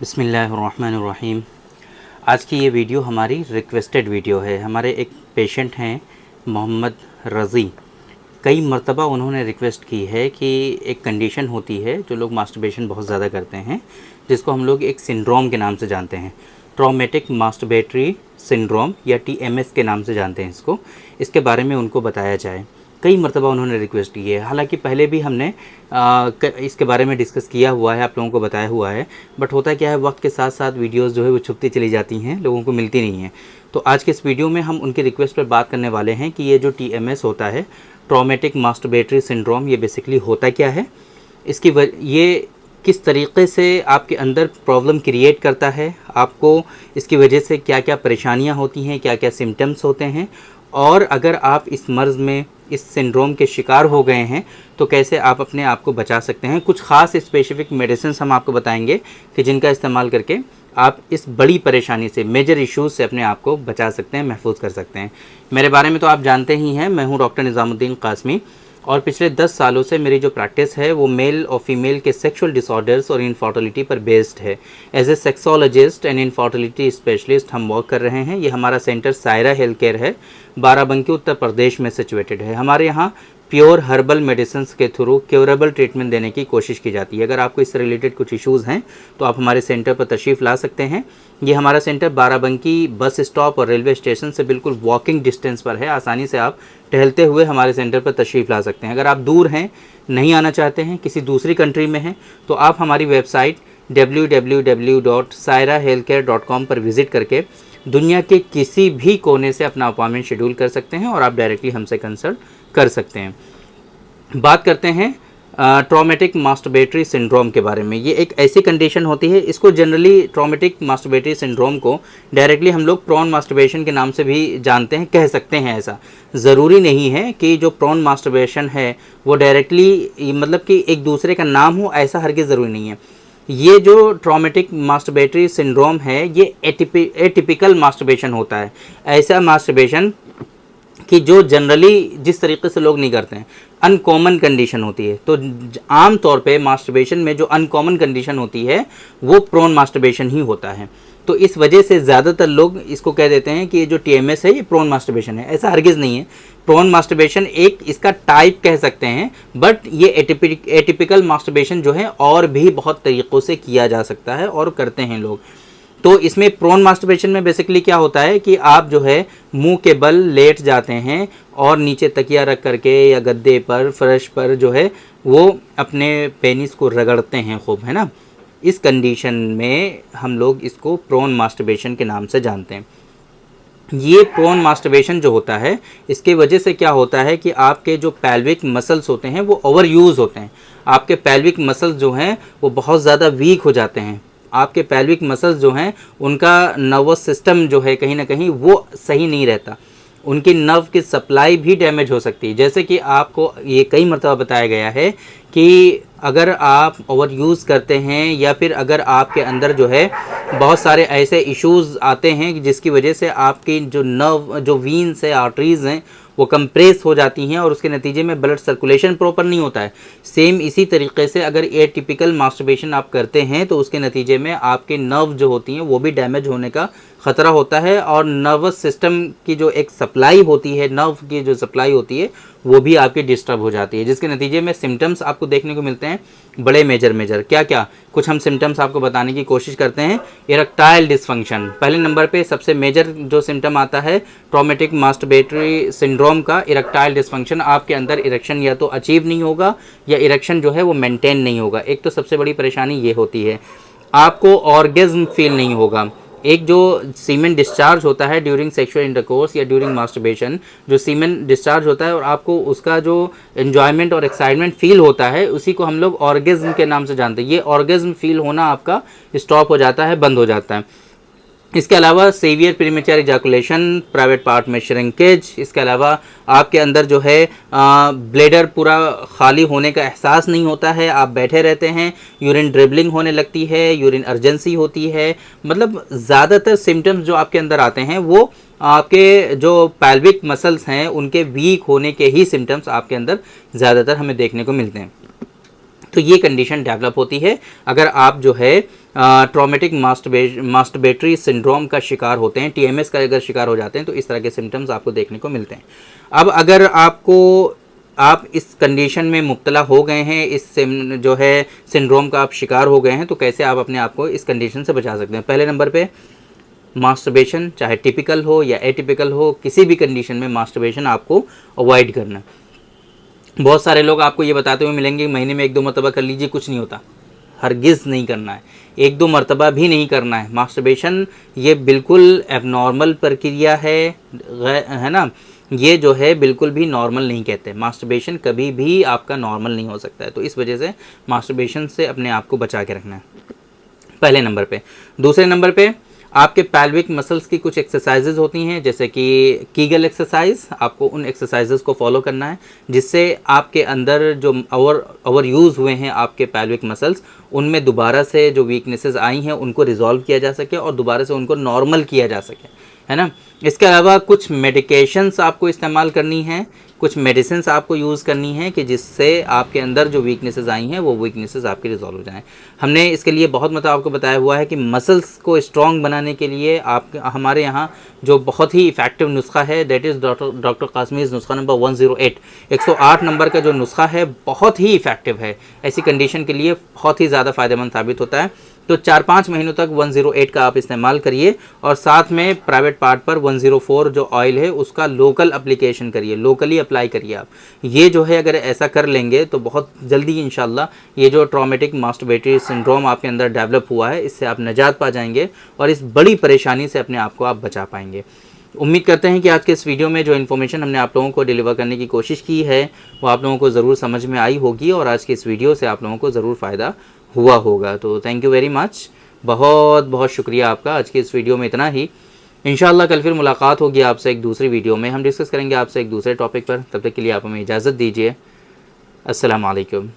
बिस्मिल्लाहिर्रहमानिर्रहीम। आज की ये वीडियो हमारी रिक्वेस्टेड वीडियो है। हमारे एक पेशेंट हैं मोहम्मद रज़ी। कई मरतबा उन्होंने रिक्वेस्ट की है कि एक कंडीशन होती है जो लोग मास्टरबेशन बहुत ज़्यादा करते हैं, जिसको हम लोग एक सिंड्रोम के नाम से जानते हैं, ट्रॉमेटिक मास्टरबेटरी सिंड्रोम या TMS के नाम से जानते हैं इसको। इसके बारे में उनको बताया जाए। कई मरतबा उन्होंने रिक्वेस्ट की है। हालांकि पहले भी हमने इसके बारे में डिस्कस किया हुआ है, आप लोगों को बताया हुआ है, बट होता क्या है वक्त के साथ साथ वीडियोस जो है वो छुपती चली जाती हैं, लोगों को मिलती नहीं हैं। तो आज के इस वीडियो में हम उनकी रिक्वेस्ट पर बात करने वाले हैं कि ये जो TMS होता है, ट्रॉमेटिक मास्टरबेटरी सिंड्रोम, ये बेसिकली होता क्या है, ये किस तरीक़े से आपके अंदर प्रॉब्लम क्रिएट करता है, आपको इसकी वजह से क्या क्या परेशानियाँ होती हैं, क्या क्या सिम्टम्स होते हैं, और अगर आप इस मर्ज़ में, इस सिंड्रोम के शिकार हो गए हैं तो कैसे आप अपने आप को बचा सकते हैं। कुछ ख़ास स्पेसिफिक मेडिसिन हम आपको बताएंगे कि जिनका इस्तेमाल करके आप इस बड़ी परेशानी से, मेजर इश्यूज़ से अपने आप को बचा सकते हैं, महफूज कर सकते हैं। मेरे बारे में तो आप जानते ही हैं, मैं हूँ डॉक्टर निज़ामुद्दीन कासमी, और पिछले 10 सालों से मेरी जो प्रैक्टिस है वो मेल और फीमेल के सेक्सुअल डिसऑर्डर्स और इनफर्टिलिटी पर बेस्ड है। As a sexologist and infertility specialist हम वर्क कर रहे हैं। ये हमारा सेंटर सायरा हेल्थ केयर है, बाराबंकी उत्तर प्रदेश में सिचुएटेड है। हमारे यहाँ प्योर हर्बल मेडिसिन के थ्रू क्योरेबल ट्रीटमेंट देने की कोशिश की जाती है। अगर आपको इससे रिलेटेड कुछ इश्यूज़ हैं तो आप हमारे सेंटर पर तशरीफ़ ला सकते हैं। ये हमारा सेंटर बाराबंकी बस स्टॉप और रेलवे स्टेशन से बिल्कुल वॉकिंग डिस्टेंस पर है। आसानी से आप टहलते हुए हमारे सेंटर पर तशरीफ़ ला सकते हैं। अगर आप दूर हैं, नहीं आना चाहते हैं, किसी दूसरी कंट्री में हैं, तो आप हमारी वेबसाइट www.sairahealthcare.com पर विज़िट करके दुनिया के किसी भी कोने से अपना अपॉइंटमेंट शेड्यूल कर सकते हैं और आप डायरेक्टली हमसे कंसल्ट कर सकते हैं। बात करते हैं ट्रॉमेटिक मास्टरबेटरी सिंड्रोम के बारे में। ये एक ऐसी कंडीशन होती है, इसको जनरली ट्रॉमेटिक मास्टरबेटरी सिंड्रोम को डायरेक्टली हम लोग प्रॉन मास्टरबेशन के नाम से भी जानते हैं, कह सकते हैं। ऐसा ज़रूरी नहीं है कि जो प्रॉन मास्टरबेशन है वो डायरेक्टली मतलब कि एक दूसरे का नाम हो, ऐसा हरगिज़ ज़रूरी नहीं है। ये जो ट्रॉमेटिक मास्टरबेटरी सिंड्रोम है ये एटिपिकल मास्टरबेशन होता है। ऐसा मास्टरबेशन कि जो जनरली जिस तरीके से लोग नहीं करते हैं, अनकॉमन कंडीशन होती है। तो आम तौर पे मास्टरबेशन में जो अनकॉमन कंडीशन होती है वो प्रोन मास्टरबेशन ही होता है। तो इस वजह से ज़्यादातर लोग इसको कह देते हैं कि ये जो TMS है ये प्रोन मास्टरबेशन है। ऐसा हरगिज़ नहीं है। प्रोन मास्टरबेशन एक इसका टाइप कह सकते हैं, बट ये एटिपिकल मास्टरबेशन जो है और भी बहुत तरीक़ों से किया जा सकता है और करते हैं लोग। तो इसमें प्रोन मास्टरबेशन में बेसिकली क्या होता है कि आप जो है मुंह के बल लेट जाते हैं और नीचे तकिया रख करके या गद्दे पर, फर्श पर जो है वो अपने पेनिस को रगड़ते हैं खूब, है ना। इस कंडीशन में हम लोग इसको प्रोन मास्टरबेशन के नाम से जानते हैं। ये प्रोन मास्टरबेशन जो होता है इसके वजह से क्या होता है कि आपके जो पैल्विक मसल्स होते हैं वो ओवर यूज़ होते हैं। आपके पैल्विक मसल्स जो हैं वो बहुत ज़्यादा वीक हो जाते हैं। आपके पैल्विक मसल्स जो हैं उनका नर्वस सिस्टम जो है कहीं ना कहीं वो सही नहीं रहता, उनकी नर्व की सप्लाई भी डैमेज हो सकती है। जैसे कि आपको ये कई मरतबा बताया गया है कि अगर आप ओवर यूज़ करते हैं या फिर अगर आपके अंदर जो है बहुत सारे ऐसे इश्यूज़ आते हैं जिसकी वजह से आपकी जो नर्व, जो वीन्स है, आर्टरीज़ हैं, वो कंप्रेस हो जाती हैं और उसके नतीजे में ब्लड सर्कुलेशन प्रॉपर नहीं होता है। सेम इसी तरीके से अगर एटिपिकल मास्टरबेशन आप करते हैं तो उसके नतीजे में आपके नर्व जो होती हैं वो भी डैमेज होने का ख़तरा होता है और नर्वस सिस्टम की जो एक सप्लाई होती है, नर्व की जो सप्लाई होती है वो भी आपकी डिस्टर्ब हो जाती है, जिसके नतीजे में सिम्टम्स आपको देखने को मिलते हैं बड़े मेजर। क्या क्या कुछ हम सिम्टम्स आपको बताने की कोशिश करते हैं। इरेक्टाइल डिसफंक्शन पहले नंबर पे सबसे मेजर जो सिम्टम आता है ट्रॉमेटिक मास्टरबेटरी सिंड्रोम का, इरेक्टाइल डिसफंक्शन। आपके अंदर इरेक्शन या तो अचीव नहीं होगा या इरेक्शन जो है वो मेंटेन नहीं होगा। एक तो सबसे बड़ी परेशानी ये होती है। आपको ऑर्गेज्म फील नहीं होगा। एक जो सीमेन डिस्चार्ज होता है ड्यूरिंग सेक्सुअल इंटरकोर्स या ड्यूरिंग मास्टरबेशन, जो सीमेन डिस्चार्ज होता है और आपको उसका जो एन्जॉयमेंट और एक्साइटमेंट फील होता है उसी को हम लोग ऑर्गेज्म के नाम से जानते हैं। ये ऑर्गेज्म फील होना आपका स्टॉप हो जाता है, बंद हो जाता है। इसके अलावा severe premature ejaculation, private part में श्रिंकेज। इसके अलावा आपके अंदर जो है ब्लैडर पूरा खाली होने का एहसास नहीं होता है, आप बैठे रहते हैं, यूरिन ड्रिबलिंग होने लगती है, यूरिन अर्जेंसी होती है। मतलब ज़्यादातर सिम्टम्स जो आपके अंदर आते हैं वो आपके जो पैल्विक मसल्स हैं उनके वीक होने के ही सिम्टम्स आपके अंदर ज़्यादातर हमें देखने को मिलते हैं। तो ये कंडीशन डेवलप होती है अगर आप जो है ट्रॉमेटिक मास्टरबेटरी सिंड्रोम का शिकार होते हैं, टीएमएस का अगर शिकार हो जाते हैं तो इस तरह के सिम्टम्स आपको देखने को मिलते हैं। अब अगर आप इस कंडीशन में मुब्तला हो गए हैं, इस जो है सिंड्रोम का आप शिकार हो गए हैं, तो कैसे आप अपने आप को इस कंडीशन से बचा सकते हैं। पहले नंबर पे मास्टरबेशन, चाहे टिपिकल हो या एटिपिकल हो, किसी भी कंडीशन में मास्टरबेशन आपको अवॉइड करना। बहुत सारे लोग आपको ये बताते हुए मिलेंगे महीने में 1-2 मरतबा कर लीजिए, कुछ नहीं होता। हरगिज़ नहीं करना है, 1-2 मरतबा भी नहीं करना है। मास्टरबेशन ये बिल्कुल एबनॉर्मल प्रक्रिया है ना, ये जो है बिल्कुल भी नॉर्मल नहीं कहते। मास्टरबेशन कभी भी आपका नॉर्मल नहीं हो सकता है, तो इस वजह से मास्टरबेशन से अपने आप को बचा के रखना है पहले नंबर पे। दूसरे नंबर पे आपके पैल्विक मसल्स की कुछ एक्सरसाइजेज होती हैं, जैसे कि कीगल एक्सरसाइज। आपको उन एक्सरसाइजेज को फॉलो करना है जिससे आपके अंदर जो ओवर यूज़ हुए हैं आपके पैल्विक मसल्स, उनमें दोबारा से जो वीकनेसेस आई हैं उनको रिजॉल्व किया जा सके और दोबारा से उनको नॉर्मल किया जा सके, है ना। इसके अलावा कुछ मेडिकेशंस आपको इस्तेमाल करनी है, कुछ मेडिसिन्स आपको यूज़ करनी है कि जिससे आपके अंदर जो वीकनेसेस आई हैं वो वीकनेसेस आपकी रिजॉल्व हो जाएं। हमने इसके लिए बहुत मतलब आपको बताया हुआ है कि मसल्स को स्ट्रॉन्ग बनाने के लिए हमारे यहाँ जो बहुत ही इफ़ेक्टिव नुस्खा है, दैट इज़ डॉक्टर कासमीज़ नुस्खा नंबर 108। 108 नंबर का जो नुस्खा है बहुत ही इफ़ेक्टिव है, ऐसी कंडीशन के लिए बहुत ही ज़्यादा फ़ायदेमंद साबित होता है। तो 4-5 महीनों तक 108 का आप इस्तेमाल करिए और साथ में प्राइवेट पार्ट पर 104 जो ऑयल है उसका लोकल एप्लीकेशन करिए, लोकली अप्लाई करिए आप। ये जो है अगर ऐसा कर लेंगे तो बहुत जल्दी इंशाल्लाह ये जो ट्रॉमेटिक मास्टरबेटरी सिंड्रोम आपके अंदर डेवलप हुआ है इससे आप निजात पा जाएंगे और इस बड़ी परेशानी से अपने आप को आप बचा पाएंगे। उम्मीद करते हैं कि आज के इस वीडियो में जो इन्फॉर्मेशन हमने आप लोगों को डिलीवर करने की कोशिश की है वो आप लोगों को ज़रूर समझ में आई होगी और आज की इस वीडियो से आप लोगों को ज़रूर फ़ायदा हुआ होगा। तो थैंक यू वेरी मच, बहुत बहुत शुक्रिया आपका। आज की इस वीडियो में इतना ही। इंशाल्लाह कल फिर मुलाकात होगी आपसे एक दूसरी वीडियो में, हम डिस्कस करेंगे आपसे एक दूसरे टॉपिक पर। तब तक के लिए आप हमें इजाज़त दीजिए। अस्सलाम वालेकुम।